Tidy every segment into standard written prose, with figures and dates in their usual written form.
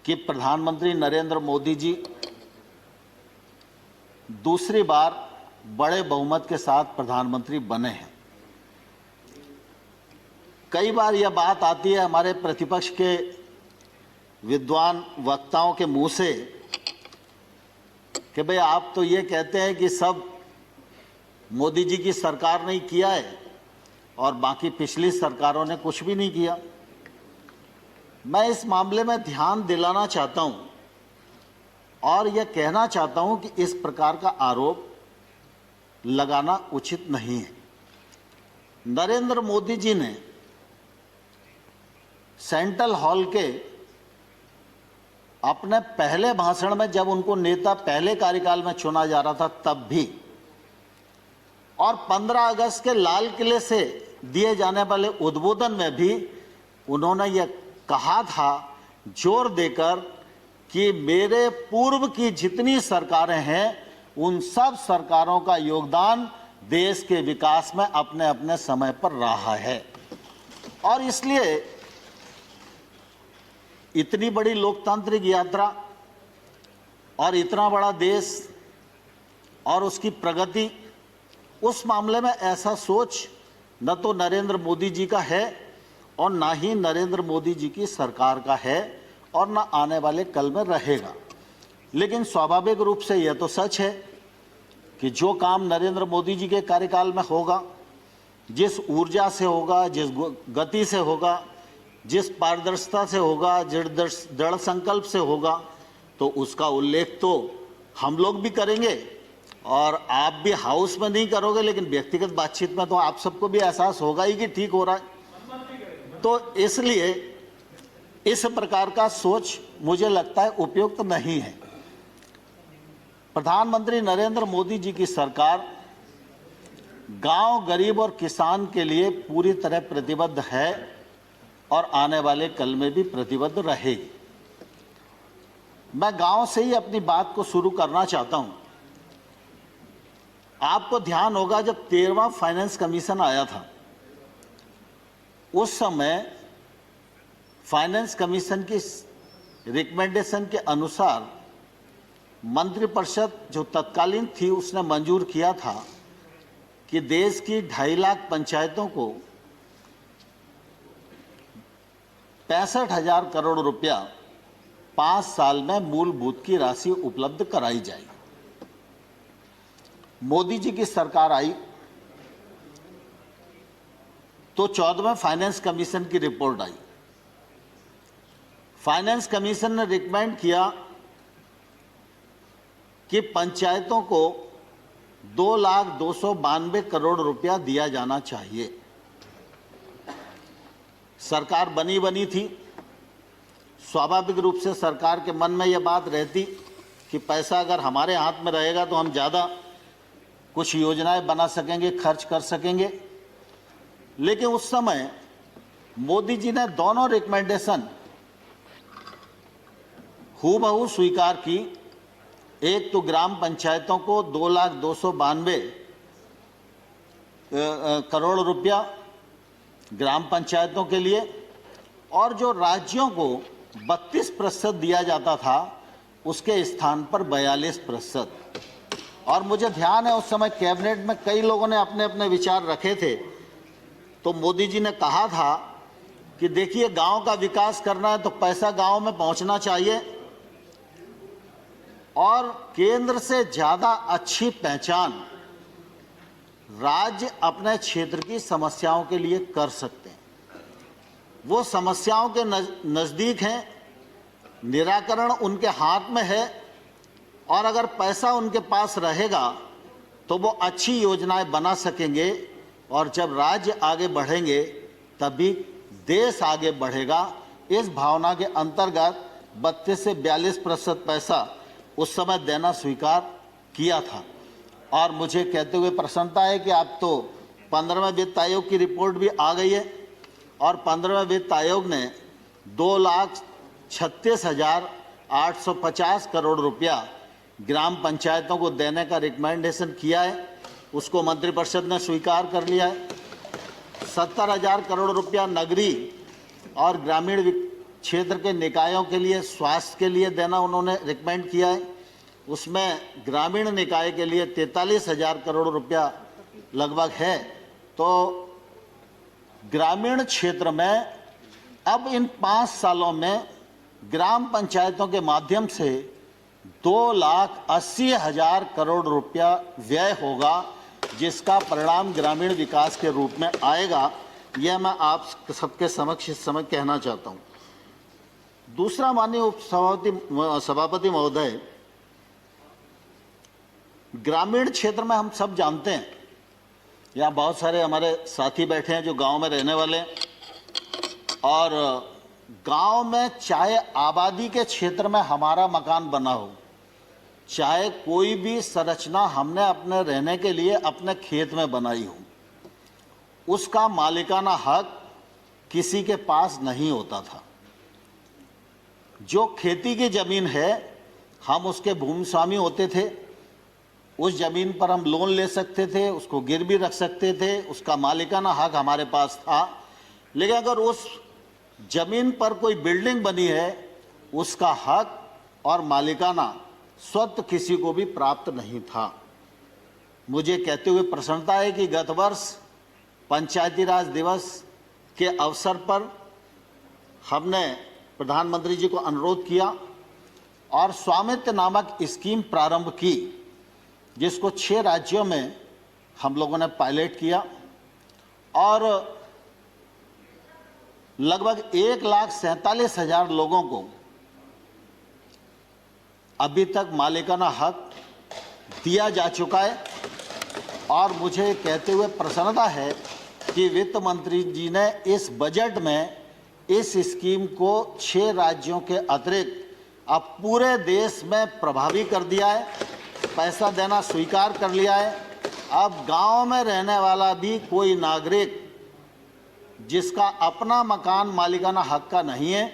कि प्रधानमंत्री नरेंद्र मोदी जी दूसरी बार बड़े बहुमत के साथ प्रधानमंत्री बने हैं। कई बार यह बात आती है हमारे प्रतिपक्ष के विद्वान वक्ताओं के मुंह से कि भाई आप तो ये कहते हैं कि सब मोदी जी की सरकार ने किया है और बाकी पिछली सरकारों ने कुछ भी नहीं किया। मैं इस मामले में ध्यान दिलाना चाहता हूं और यह कहना चाहता हूं कि इस प्रकार का आरोप लगाना उचित नहीं है। नरेंद्र मोदी जी ने सेंट्रल हॉल के अपने पहले भाषण में, जब उनको नेता पहले कार्यकाल में चुना जा रहा था तब भी, और 15 अगस्त के लाल किले से दिए जाने वाले उद्बोधन में भी उन्होंने यह कहा था जोर देकर कि मेरे पूर्व की जितनी सरकारें हैं उन सब सरकारों का योगदान देश के विकास में अपने अपने समय पर रहा है। और इसलिए इतनी बड़ी लोकतांत्रिक यात्रा और इतना बड़ा देश और उसकी प्रगति, उस मामले में ऐसा सोच न तो नरेंद्र मोदी जी का है और ना ही नरेंद्र मोदी जी की सरकार का है और ना आने वाले कल में रहेगा। लेकिन स्वाभाविक रूप से यह तो सच है कि जो काम नरेंद्र मोदी जी के कार्यकाल में होगा, जिस ऊर्जा से होगा, जिस गति से होगा, जिस पारदर्शिता से होगा, जिस दृढ़ संकल्प से होगा, तो उसका उल्लेख तो हम लोग भी करेंगे और आप भी हाउस में नहीं करोगे, लेकिन व्यक्तिगत बातचीत में तो आप सबको भी एहसास होगा ही कि ठीक हो रहा है। तो इसलिए इस प्रकार का सोच मुझे लगता है उपयुक्त नहीं है। प्रधानमंत्री नरेंद्र मोदी जी की सरकार गांव, गरीब और किसान के लिए पूरी तरह प्रतिबद्ध है और आने वाले कल में भी प्रतिबद्ध रहेगी। मैं गांव से ही अपनी बात को शुरू करना चाहता हूं। आपको ध्यान होगा जब 13वां फाइनेंस कमीशन आया था, उस समय फाइनेंस कमीशन की रिकमेंडेशन के अनुसार मंत्रिपरिषद जो तत्कालीन थी उसने मंजूर किया था कि देश की 2.5 लाख पंचायतों को 65,000 करोड़ रुपया 5 साल में मूलभूत की राशि उपलब्ध कराई जाएगी। मोदी जी की सरकार आई तो 14वें फाइनेंस कमीशन की रिपोर्ट आई। फाइनेंस कमीशन ने रिकमेंड किया कि पंचायतों को 2,292 करोड़ रुपया दिया जाना चाहिए। सरकार बनी थी, स्वाभाविक रूप से सरकार के मन में यह बात रहती कि पैसा अगर हमारे हाथ में रहेगा तो हम ज़्यादा कुछ योजनाएं बना सकेंगे, खर्च कर सकेंगे। लेकिन उस समय मोदी जी ने दोनों रिकमेंडेशन हूबहू स्वीकार की। एक तो ग्राम पंचायतों को 2,292 करोड़ रुपया ग्राम पंचायतों के लिए, और जो राज्यों को 32% दिया जाता था उसके स्थान पर 42%। और मुझे ध्यान है उस समय कैबिनेट में कई लोगों ने अपने अपने विचार रखे थे। तो मोदी जी ने कहा था कि देखिए गांव का विकास करना है तो पैसा गांव में पहुंचना चाहिए और केंद्र से ज़्यादा अच्छी पहचान राज्य अपने क्षेत्र की समस्याओं के लिए कर सकते हैं। वो समस्याओं के नज़दीक हैं, निराकरण उनके हाथ में है और अगर पैसा उनके पास रहेगा तो वो अच्छी योजनाएं बना सकेंगे और जब राज्य आगे बढ़ेंगे तभी देश आगे बढ़ेगा। इस भावना के अंतर्गत 32 से 42% पैसा उस समय देना स्वीकार किया था। और मुझे कहते हुए प्रसन्नता है कि अब तो 15वें वित्त आयोग की रिपोर्ट भी आ गई है और 15वें वित्त आयोग ने 2,36,850 करोड़ रुपया ग्राम पंचायतों को देने का रिकमेंडेशन किया है। उसको मंत्रिपरिषद ने स्वीकार कर लिया है। 70,000 करोड़ रुपया नगरीय और ग्रामीण क्षेत्र के निकायों के लिए स्वास्थ्य के लिए देना उन्होंने रिकमेंड किया है। उसमें ग्रामीण निकाय के लिए 43,000 करोड़ रुपया लगभग है। तो ग्रामीण क्षेत्र में अब इन 5 सालों में ग्राम पंचायतों के माध्यम से 2,80,000 करोड़ रुपया व्यय होगा, जिसका परिणाम ग्रामीण विकास के रूप में आएगा। यह मैं आप सबके समक्ष इस समय कहना चाहता हूं। दूसरा, माननीय सभापति महोदय, ग्रामीण क्षेत्र में हम सब जानते हैं, यहाँ बहुत सारे हमारे साथी बैठे हैं जो गांव में रहने वाले हैं, और गांव में चाहे आबादी के क्षेत्र में हमारा मकान बना हो, चाहे कोई भी संरचना हमने अपने रहने के लिए अपने खेत में बनाई हो, उसका मालिकाना हक किसी के पास नहीं होता था। जो खेती की जमीन है, हम उसके भूमि स्वामी होते थे, उस जमीन पर हम लोन ले सकते थे, उसको गिरवी रख सकते थे, उसका मालिकाना हक हमारे पास था। लेकिन अगर उस जमीन पर कोई बिल्डिंग बनी है, उसका हक और मालिकाना स्वतः किसी को भी प्राप्त नहीं था। मुझे कहते हुए प्रसन्नता है कि गत वर्ष पंचायती राज दिवस के अवसर पर हमने प्रधानमंत्री जी को अनुरोध किया और स्वामित्व नामक स्कीम प्रारंभ की, जिसको 6 राज्यों में हम लोगों ने पायलट किया और लगभग 1,47,000 लोगों को अभी तक मालिकाना हक दिया जा चुका है। और मुझे कहते हुए प्रसन्नता है कि वित्त मंत्री जी ने इस बजट में इस स्कीम को 6 राज्यों के अतिरिक्त अब पूरे देश में प्रभावी कर दिया है, पैसा देना स्वीकार कर लिया है। अब गांव में रहने वाला भी कोई नागरिक जिसका अपना मकान मालिकाना हक का नहीं है,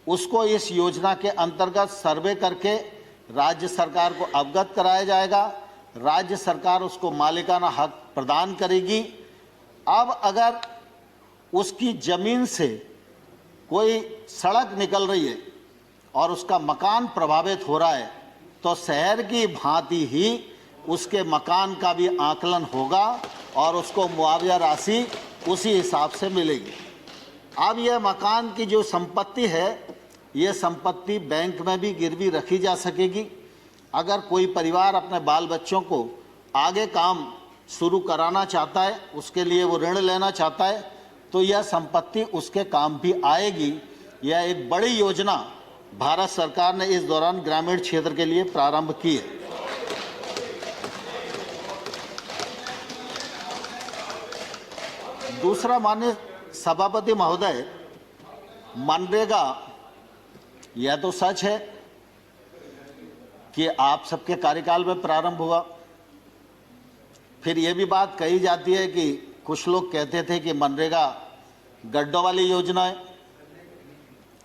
उसको इस योजना के अंतर्गत सर्वे करके राज्य सरकार को अवगत कराया जाएगा। राज्य सरकार उसको मालिकाना हक प्रदान करेगी। अब अगर उसकी जमीन से कोई सड़क निकल रही है और उसका मकान प्रभावित हो रहा है, तो शहर की भांति ही उसके मकान का भी आकलन होगा और उसको मुआवजा राशि उसी हिसाब से मिलेगी। अब यह मकान की जो संपत्ति है, ये संपत्ति बैंक में भी गिरवी रखी जा सकेगी। अगर कोई परिवार अपने बाल बच्चों को आगे काम शुरू कराना चाहता है, उसके लिए वो ऋण लेना चाहता है, तो यह संपत्ति उसके काम भी आएगी। यह एक बड़ी योजना भारत सरकार ने इस दौरान ग्रामीण क्षेत्र के लिए प्रारंभ की है। दूसरा, माननीय सभापति महोदय, मनरेगा, यह तो सच है कि आप सबके कार्यकाल में प्रारंभ हुआ। फिर यह भी बात कही जाती है कि कुछ लोग कहते थे कि मनरेगा गड्ढों वाली योजना है।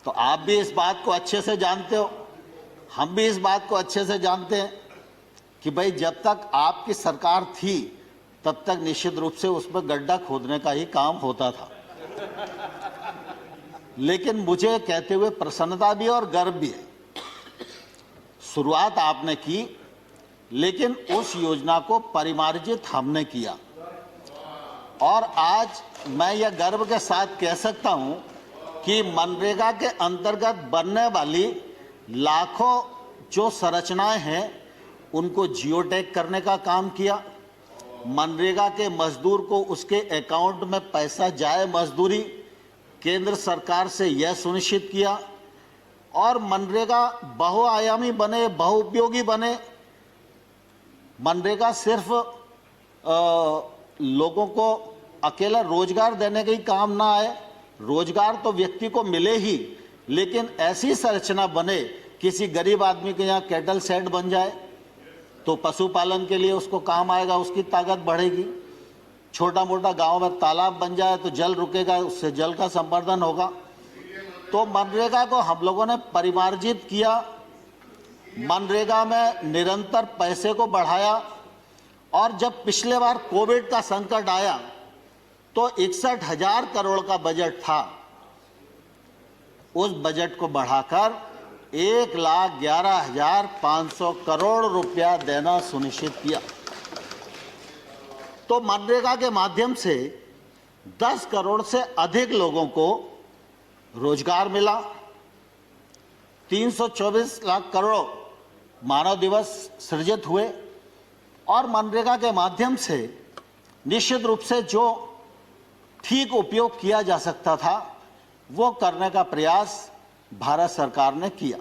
तो आप भी इस बात को अच्छे से जानते हो, हम भी इस बात को अच्छे से जानते हैं कि भाई जब तक आपकी सरकार थी तब तक निश्चित रूप से उसमें गड्ढा खोदने का ही काम होता था। लेकिन मुझे कहते हुए प्रसन्नता भी और गर्व भी है, शुरुआत आपने की, लेकिन उस योजना को परिमार्जित हमने किया। और आज मैं यह गर्व के साथ कह सकता हूं कि मनरेगा के अंतर्गत बनने वाली लाखों जो संरचनाएं हैं, उनको जियोटैग करने का काम किया। मनरेगा के मजदूर को उसके अकाउंट में पैसा जाए मजदूरी, केंद्र सरकार से यह सुनिश्चित किया। और मनरेगा बहुआयामी बने, बहुउपयोगी बने। मनरेगा सिर्फ लोगों को अकेला रोजगार देने का ही काम ना आए, रोजगार तो व्यक्ति को मिले ही, लेकिन ऐसी संरचना बने, किसी गरीब आदमी के यहाँ कैटल शेड बन जाए तो पशुपालन के लिए उसको काम आएगा, उसकी ताकत बढ़ेगी। छोटा मोटा गांव में तालाब बन जाए तो जल रुकेगा, उससे जल का संवर्धन होगा। तो मनरेगा को हम लोगों ने परिमार्जित किया, मनरेगा में निरंतर पैसे को बढ़ाया। और जब पिछले बार कोविड का संकट आया तो 61,000 करोड़ का बजट था, उस बजट को बढ़ाकर 1,11,500 करोड़ रुपया देना सुनिश्चित किया। तो मनरेगा के माध्यम से 10 करोड़ से अधिक लोगों को रोजगार मिला। 324 लाख करोड़ मानव दिवस सृजित हुए और मनरेगा के माध्यम से निश्चित रूप से जो ठीक उपयोग किया जा सकता था वो करने का प्रयास भारत सरकार ने किया।